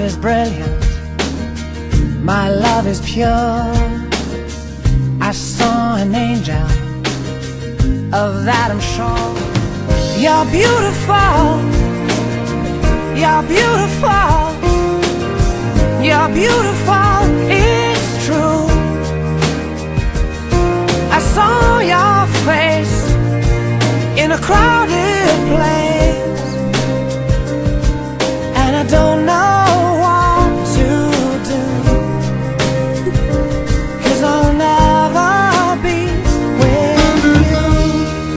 is brilliant, my love is pure. I saw an angel, of that I'm sure. You're beautiful, you're beautiful, you're beautiful, it's true. I saw your face in a crowded